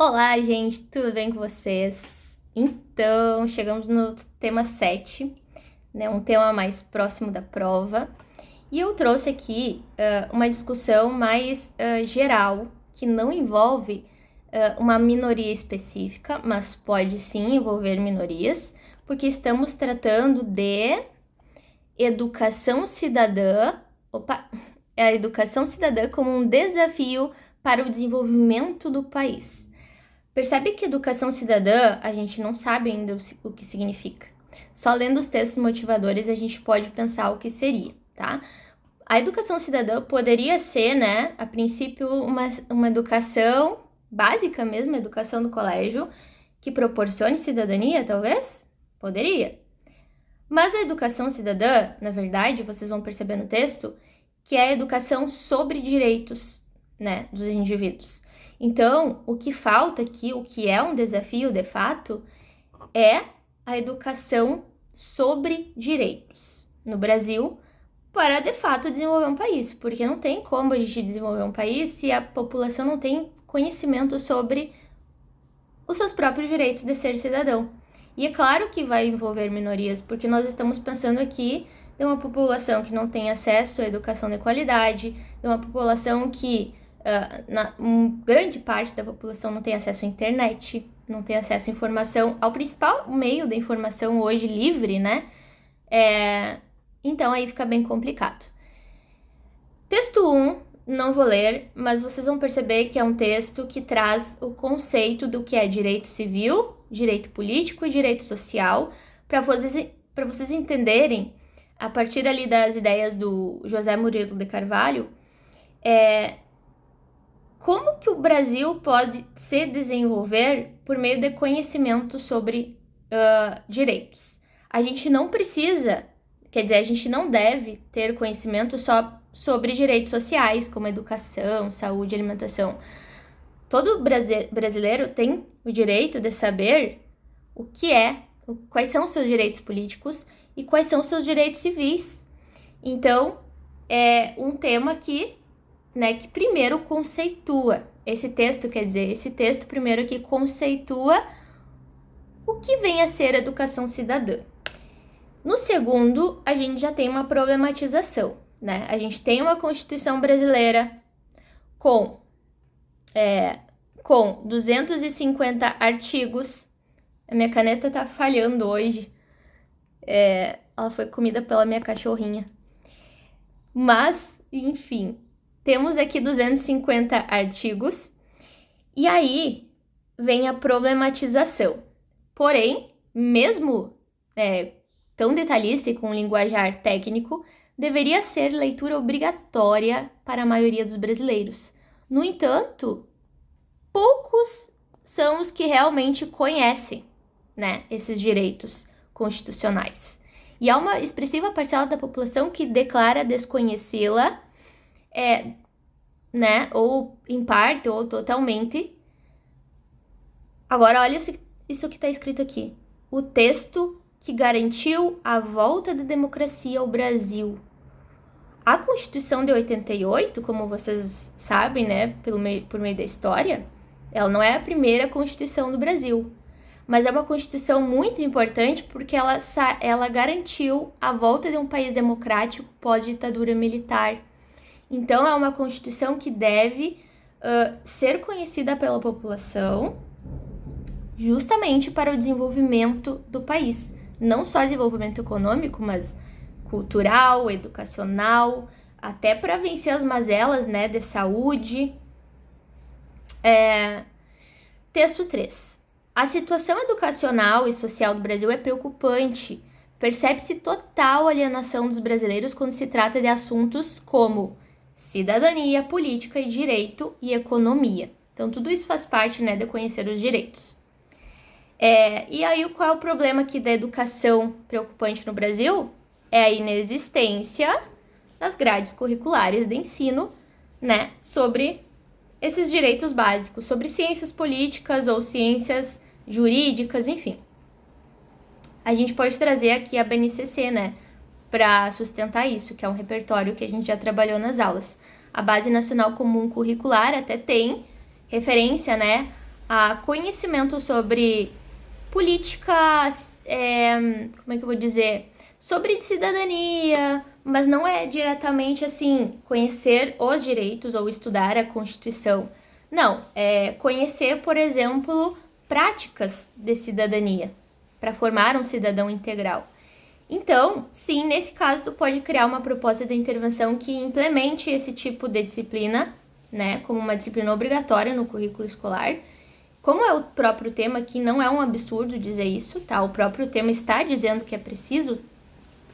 Olá, gente, tudo bem com vocês? Então, chegamos no tema 7, né, um tema mais próximo da prova, e eu trouxe aqui uma discussão mais geral, que não envolve uma minoria específica, mas pode sim envolver minorias, porque estamos tratando de educação cidadã, a educação cidadã como um desafio para o desenvolvimento do país. Percebe que educação cidadã a gente não sabe ainda o que significa. Só lendo os textos motivadores a gente pode pensar o que seria, tá? A educação cidadã poderia ser, né, a princípio, uma educação básica mesmo, educação do colégio, que proporcione cidadania, talvez? Poderia. Mas a educação cidadã, na verdade, vocês vão perceber no texto, que é a educação sobre direitos, né, dos indivíduos. Então, o que falta aqui, o que é um desafio de fato, é a educação sobre direitos no Brasil para de fato desenvolver um país, porque não tem como a gente desenvolver um país se a população não tem conhecimento sobre os seus próprios direitos de ser cidadão. E é claro que vai envolver minorias, porque nós estamos pensando aqui de uma população que não tem acesso à educação de qualidade, de uma população que grande parte da população não tem acesso à internet, não tem acesso à informação, ao principal meio da informação hoje livre, né? Então aí fica bem complicado. Texto 1, não vou ler, mas vocês vão perceber que é um texto que traz o conceito do que é direito civil, direito político e direito social, para vocês entenderem, a partir ali das ideias do José Murilo de Carvalho, como que o Brasil pode se desenvolver por meio de conhecimento sobre direitos. A gente não precisa, quer dizer, a gente não deve ter conhecimento só sobre direitos sociais, como educação, saúde, alimentação. Todo brasileiro tem o direito de saber o que quais são os seus direitos políticos e quais são os seus direitos civis. Então, é um tema que primeiro conceitua. Esse texto primeiro aqui conceitua o que vem a ser educação cidadã. No segundo, a gente já tem uma problematização, né? A gente tem uma Constituição brasileira com 250 artigos. A minha caneta tá falhando hoje. Ela foi comida pela minha cachorrinha. Mas, enfim, temos aqui 250 artigos. E aí vem a problematização. Porém, mesmo tão detalhista e com um linguajar técnico, deveria ser leitura obrigatória para a maioria dos brasileiros. No entanto, poucos são os que realmente conhecem, né, esses direitos constitucionais. E há uma expressiva parcela da população que declara desconhecê-la, ou em parte ou totalmente. Agora, olha isso que está escrito aqui. O texto que garantiu a volta da democracia ao Brasil. A Constituição de 88, como vocês sabem, né, por meio da história, ela não é a primeira Constituição do Brasil, mas é uma Constituição muito importante porque ela garantiu a volta de um país democrático pós-ditadura militar. Então, é uma Constituição que deve ser conhecida pela população justamente para o desenvolvimento do país. Não só desenvolvimento econômico, mas cultural, educacional, até para vencer as mazelas, né, de saúde. Texto 3. A situação educacional e social do Brasil é preocupante. Percebe-se total alienação dos brasileiros quando se trata de assuntos como cidadania, política e direito e economia. Então, tudo isso faz parte, né, de conhecer os direitos. E aí, qual é o problema aqui da educação preocupante no Brasil? É a inexistência das grades curriculares de ensino, né, sobre esses direitos básicos, sobre ciências políticas ou ciências jurídicas, enfim. A gente pode trazer aqui a BNCC, né, para sustentar isso, que é um repertório que a gente já trabalhou nas aulas. A Base Nacional Comum Curricular até tem referência, né, a conhecimento sobre políticas, como é que eu vou dizer? Sobre cidadania, mas não é diretamente assim, conhecer os direitos ou estudar a Constituição. Não, é conhecer, por exemplo, práticas de cidadania, para formar um cidadão integral. Então, sim, nesse caso, tu pode criar uma proposta de intervenção que implemente esse tipo de disciplina, né, como uma disciplina obrigatória no currículo escolar. Como é o próprio tema aqui, não é um absurdo dizer isso, tá? O próprio tema está dizendo que é preciso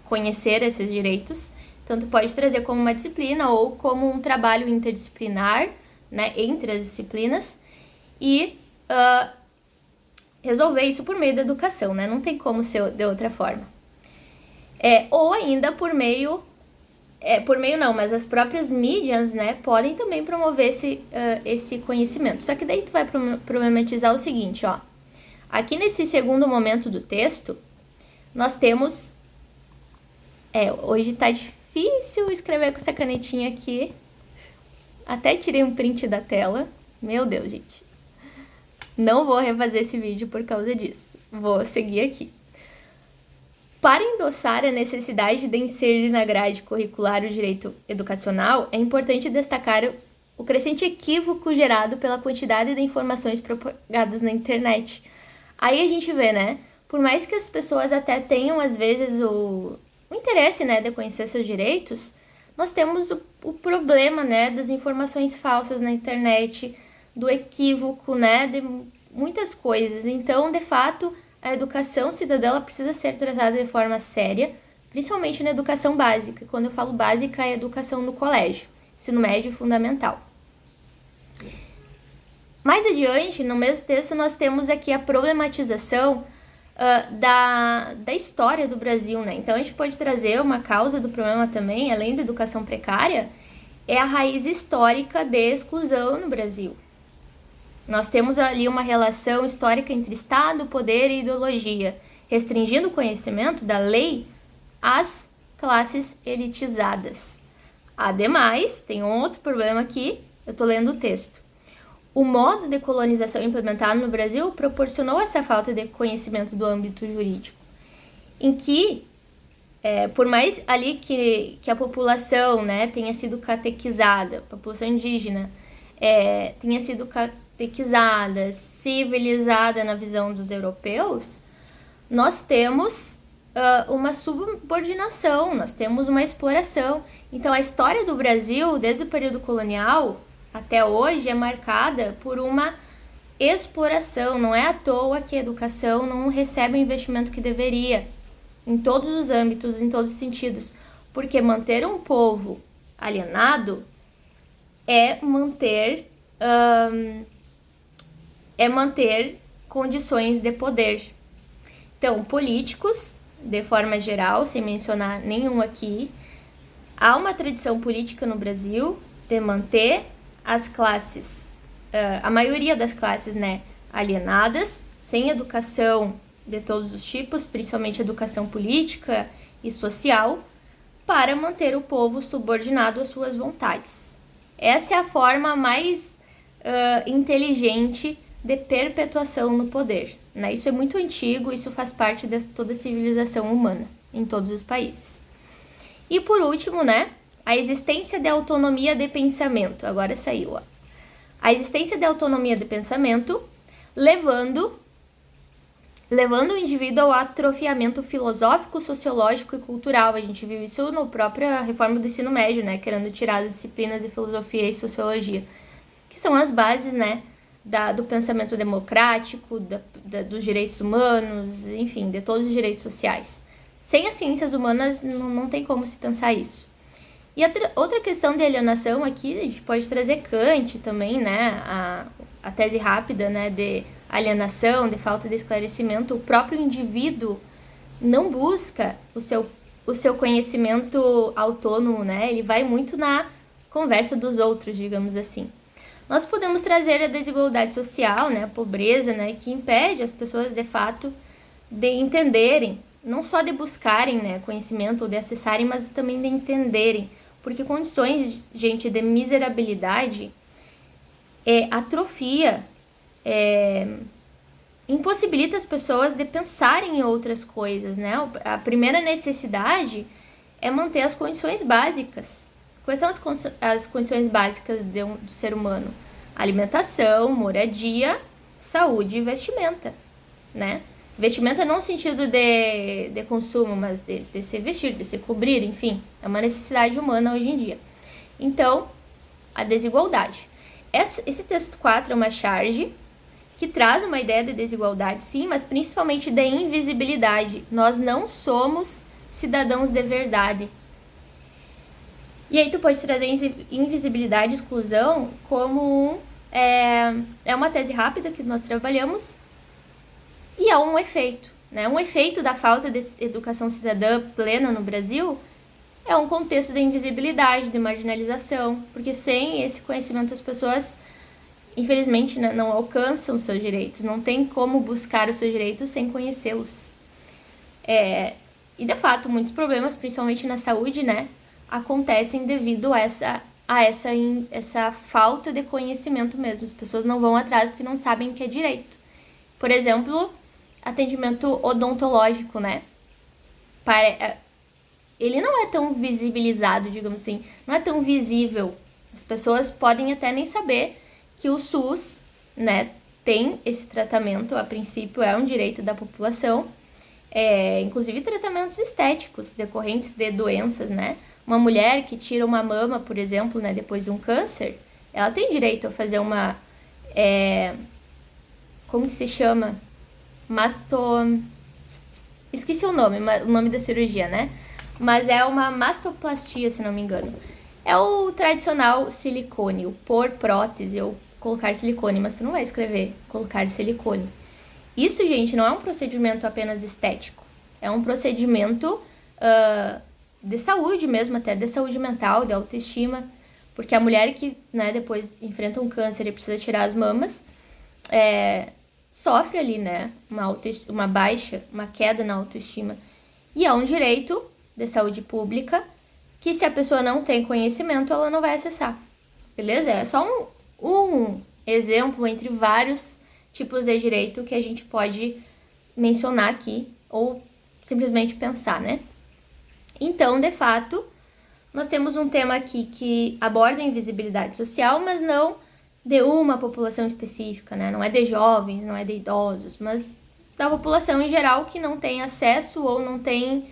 conhecer esses direitos. Então, tu pode trazer como uma disciplina ou como um trabalho interdisciplinar, né, entre as disciplinas e resolver isso por meio da educação, né? Não tem como ser de outra forma. Ou ainda por meio não, mas as próprias mídias, né, podem também promover esse conhecimento. Só que daí tu vai problematizar o seguinte, ó. Aqui nesse segundo momento do texto, nós temos... hoje tá difícil escrever com essa canetinha aqui. Até tirei um print da tela. Meu Deus, gente. Não vou refazer esse vídeo por causa disso. Vou seguir aqui. Para endossar a necessidade de inserir na grade curricular o direito educacional, é importante destacar o crescente equívoco gerado pela quantidade de informações propagadas na internet. Aí a gente vê, né? Por mais que as pessoas até tenham, às vezes, o interesse, né, de conhecer seus direitos, nós temos o problema, né, das informações falsas na internet, do equívoco, né, de muitas coisas. Então, de fato, a educação cidadã ela precisa ser tratada de forma séria, principalmente na educação básica. Quando eu falo básica, é a educação no colégio, ensino médio e fundamental. Mais adiante, no mesmo texto, nós temos aqui a problematização da história do Brasil, né? Então, a gente pode trazer uma causa do problema também, além da educação precária, é a raiz histórica de exclusão no Brasil. Nós temos ali uma relação histórica entre Estado, poder e ideologia, restringindo o conhecimento da lei às classes elitizadas. Ademais, tem um outro problema aqui, eu estou lendo o texto. O modo de colonização implementado no Brasil proporcionou essa falta de conhecimento do âmbito jurídico, em que, por mais ali que a população, né, tenha sido catequizada, a população indígena tenha sido catequizada, civilizada na visão dos europeus, nós temos uma subordinação, nós temos uma exploração. Então, a história do Brasil, desde o período colonial até hoje, é marcada por uma exploração. Não é à toa que a educação não recebe o investimento que deveria, em todos os âmbitos, em todos os sentidos. Porque manter um povo alienado é manter condições de poder. Então, políticos, de forma geral, sem mencionar nenhum aqui, há uma tradição política no Brasil de manter as classes, a maioria das classes, né, alienadas, sem educação de todos os tipos, principalmente educação política e social, para manter o povo subordinado às suas vontades. Essa é a forma mais inteligente de perpetuação no poder, né? Isso é muito antigo, isso faz parte de toda a civilização humana em todos os países. E por último, né, a existência de autonomia de pensamento. Agora saiu, ó. A existência de autonomia de pensamento levando o indivíduo ao atrofiamento filosófico, sociológico e cultural. A gente viu isso na própria reforma do ensino médio, né, querendo tirar as disciplinas de filosofia e sociologia, que são as bases, né, do pensamento democrático, dos direitos humanos, enfim, de todos os direitos sociais. Sem as ciências humanas, não tem como se pensar isso. E outra questão de alienação aqui, a gente pode trazer Kant também, né, a tese rápida, né, de alienação, de falta de esclarecimento. O próprio indivíduo não busca o seu conhecimento autônomo, né, ele vai muito na conversa dos outros, digamos assim. Nós podemos trazer a desigualdade social, né, a pobreza, né, que impede as pessoas, de fato, de entenderem, não só de buscarem, né, conhecimento ou de acessarem, mas também de entenderem. Porque condições, gente, de miserabilidade atrofia impossibilita as pessoas de pensarem em outras coisas, né? A primeira necessidade é manter as condições básicas. Quais são as condições básicas do ser humano? Alimentação, moradia, saúde e vestimenta, né? Vestimenta não no sentido de consumo, mas de se vestir, de se cobrir, enfim. É uma necessidade humana hoje em dia. Então, a desigualdade. Esse texto 4 é uma charge que traz uma ideia de desigualdade, sim, mas principalmente de invisibilidade. Nós não somos cidadãos de verdade. E aí tu pode trazer invisibilidade e exclusão como é uma tese rápida que nós trabalhamos e é um efeito, né? Um efeito da falta de educação cidadã plena no Brasil é um contexto de invisibilidade, de marginalização, porque sem esse conhecimento as pessoas, infelizmente, não alcançam os seus direitos, não tem como buscar os seus direitos sem conhecê-los. E, de fato, muitos problemas, principalmente na saúde, né, acontecem devido a essa falta de conhecimento mesmo. As pessoas não vão atrás porque não sabem o que é direito. Por exemplo, atendimento odontológico, né? Ele não é tão visibilizado, digamos assim, não é tão visível. As pessoas podem até nem saber que o SUS, né, tem esse tratamento, a princípio é um direito da população, inclusive tratamentos estéticos decorrentes de doenças, né? Uma mulher que tira uma mama, por exemplo, né, depois de um câncer, ela tem direito a fazer uma, como que se chama? Esqueci o nome da cirurgia, né? Mas é uma mastoplastia, se não me engano. É o tradicional silicone, o pôr prótese ou colocar silicone, mas tu não vai escrever colocar silicone. Isso, gente, não é um procedimento apenas estético. É um procedimento de saúde mesmo, até de saúde mental, de autoestima. Porque a mulher que, né, depois enfrenta um câncer e precisa tirar as mamas, sofre ali, né, uma baixa, uma queda na autoestima. E é um direito de saúde pública que, se a pessoa não tem conhecimento, ela não vai acessar. Beleza? É só um exemplo entre vários tipos de direito que a gente pode mencionar aqui ou simplesmente pensar, né? Então, de fato, nós temos um tema aqui que aborda a invisibilidade social, mas não de uma população específica, né? Não é de jovens, não é de idosos, mas da população em geral que não tem acesso ou não tem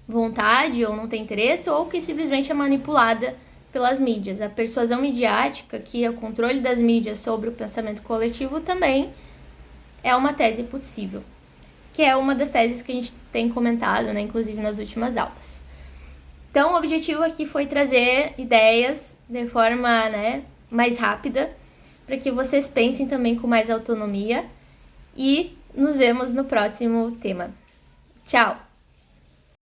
vontade ou não tem interesse ou que simplesmente é manipulada pelas mídias. A persuasão midiática, que é o controle das mídias sobre o pensamento coletivo, também é uma tese possível, que é uma das teses que a gente tem comentado, né, inclusive nas últimas aulas. Então, o objetivo aqui foi trazer ideias de forma, né, mais rápida, para que vocês pensem também com mais autonomia, e nos vemos no próximo tema. Tchau!